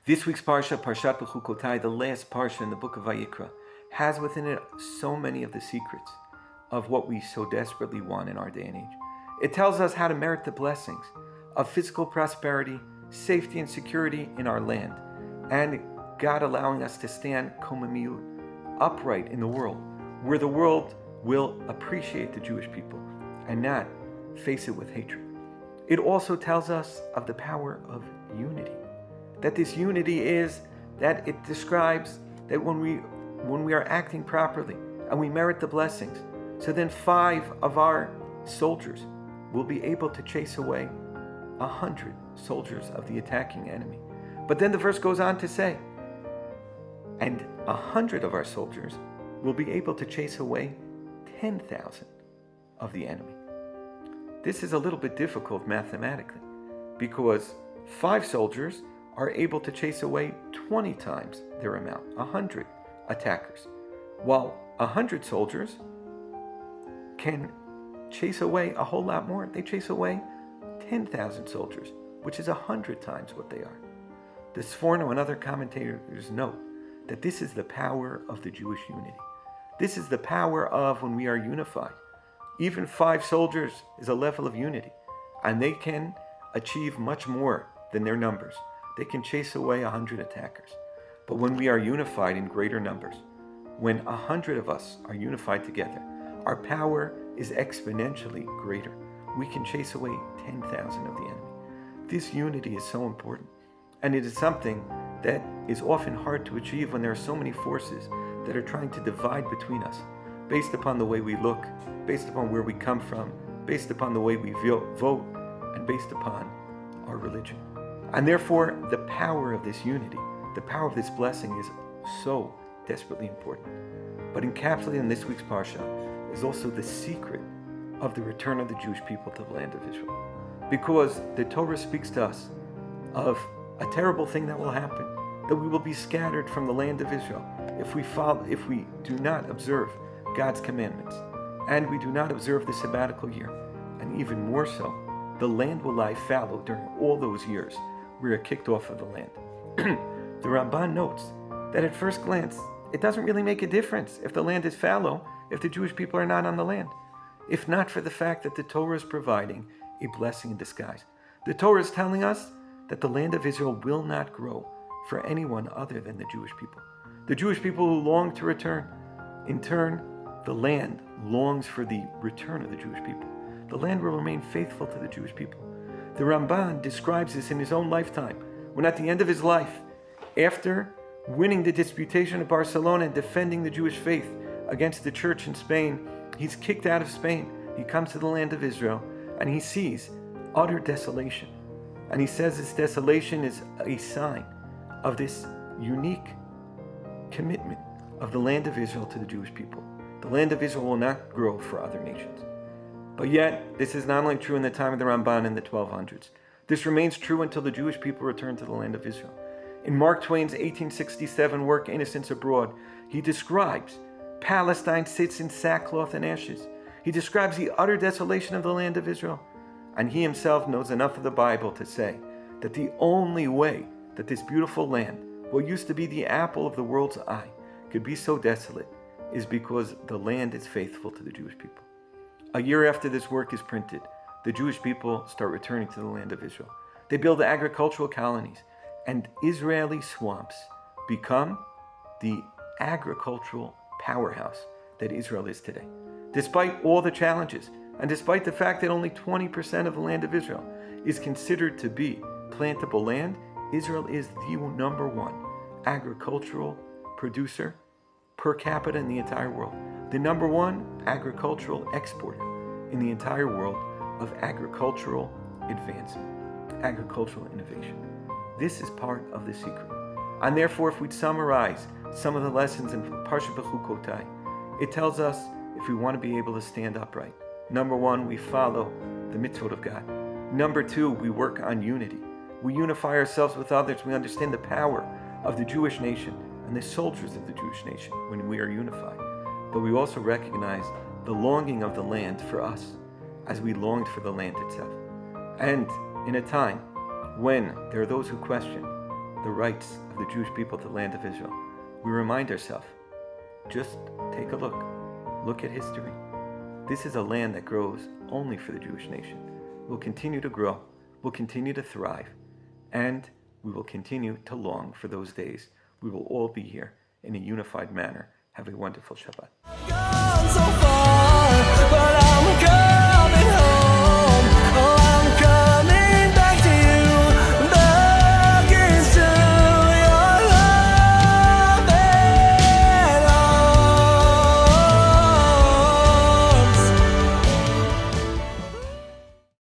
This week's Parsha, Parshat Bechukosai, the last Parsha in the book of Vayikra, has within it so many of the secrets of what we so desperately want in our day and age. It tells us how to merit the blessings of physical prosperity, safety and security in our land, and God allowing us to stand komamiyut, upright in the world, where the world will appreciate the Jewish people and not face it with hatred. It also tells us of the power of unity. That this unity is that it describes that when we are acting properly and we merit the blessings, so then 5 of our soldiers will be able to chase away 100 soldiers of the attacking enemy. But then the verse goes on to say, and 100 of our soldiers will be able to chase away 10,000 of the enemy. This is a little bit difficult mathematically because 5 soldiers are able to chase away 20 times their amount, 100 attackers, while 100 soldiers can chase away a whole lot more. They chase away 10,000 soldiers, which is 100 times what they are. The Sforno and other commentators note that this is the power of the Jewish unity. This is the power of when we are unified. Even 5 soldiers is a level of unity, and they can achieve much more than their numbers. They can chase away 100 attackers. But when we are unified in greater numbers, when 100 of us are unified together, our power is exponentially greater. We can chase away 10,000 of the enemy. This unity is so important, and it is something that is often hard to achieve when there are so many forces that are trying to divide between us, based upon the way we look, based upon where we come from, based upon the way we vote, and based upon our religion. And therefore, the power of this unity, the power of this blessing is so desperately important. But encapsulated in this week's Parsha is also the secret of the return of the Jewish people to the land of Israel. Because the Torah speaks to us of a terrible thing that will happen, that we will be scattered from the land of Israel if we do not observe God's commandments, and we do not observe the sabbatical year. And even more so, the land will lie fallow during all those years we are kicked off of the land. The Rabbi notes that at first glance, it doesn't really make a difference if the land is fallow, if the Jewish people are not on the land, if not for the fact that the Torah is providing a blessing in disguise. The Torah is telling us that the land of Israel will not grow for anyone other than the Jewish people. The Jewish people who long to return. In turn, the land longs for the return of the Jewish people. The land will remain faithful to the Jewish people. The Ramban describes this in his own lifetime, when at the end of his life, after winning the disputation of Barcelona and defending the Jewish faith against the church in Spain, he's kicked out of Spain. He comes to the land of Israel and he sees utter desolation. And he says this desolation is a sign of this unique commitment of the land of Israel to the Jewish people. The land of Israel will not grow for other nations. But yet, this is not only true in the time of the Ramban in the 1200s. This remains true until the Jewish people return to the land of Israel. In Mark Twain's 1867 work, Innocents Abroad, he describes Palestine sits in sackcloth and ashes. He describes the utter desolation of the land of Israel. And he himself knows enough of the Bible to say that the only way that this beautiful land, what used to be the apple of the world's eye, could be so desolate is because the land is faithful to the Jewish people. A year after this work is printed, the Jewish people start returning to the land of Israel. They build agricultural colonies, and Israeli swamps become the agricultural powerhouse that Israel is today. Despite all the challenges, and despite the fact that only 20% of the land of Israel is considered to be plantable land, Israel is the number 1 agricultural producer per capita in the entire world. The number 1 agricultural exporter in the entire world of agricultural advancement, agricultural innovation. This is part of the secret. And therefore, if we'd summarize some of the lessons in Parshat Bechukosai, it tells us if we want to be able to stand upright. Number 1, we follow the mitzvot of God. Number 2, we work on unity. We unify ourselves with others. We understand the power of the Jewish nation and the soldiers of the Jewish nation when we are unified. But we also recognize the longing of the land for us as we longed for the land itself. And in a time when there are those who question the rights of the Jewish people to the land of Israel, we remind ourselves, just take a look. Look at history. This is a land that grows only for the Jewish nation. Will continue to grow, will continue to thrive, and we will continue to long for those days. We will all be here in a unified manner. Have a wonderful Shabbat.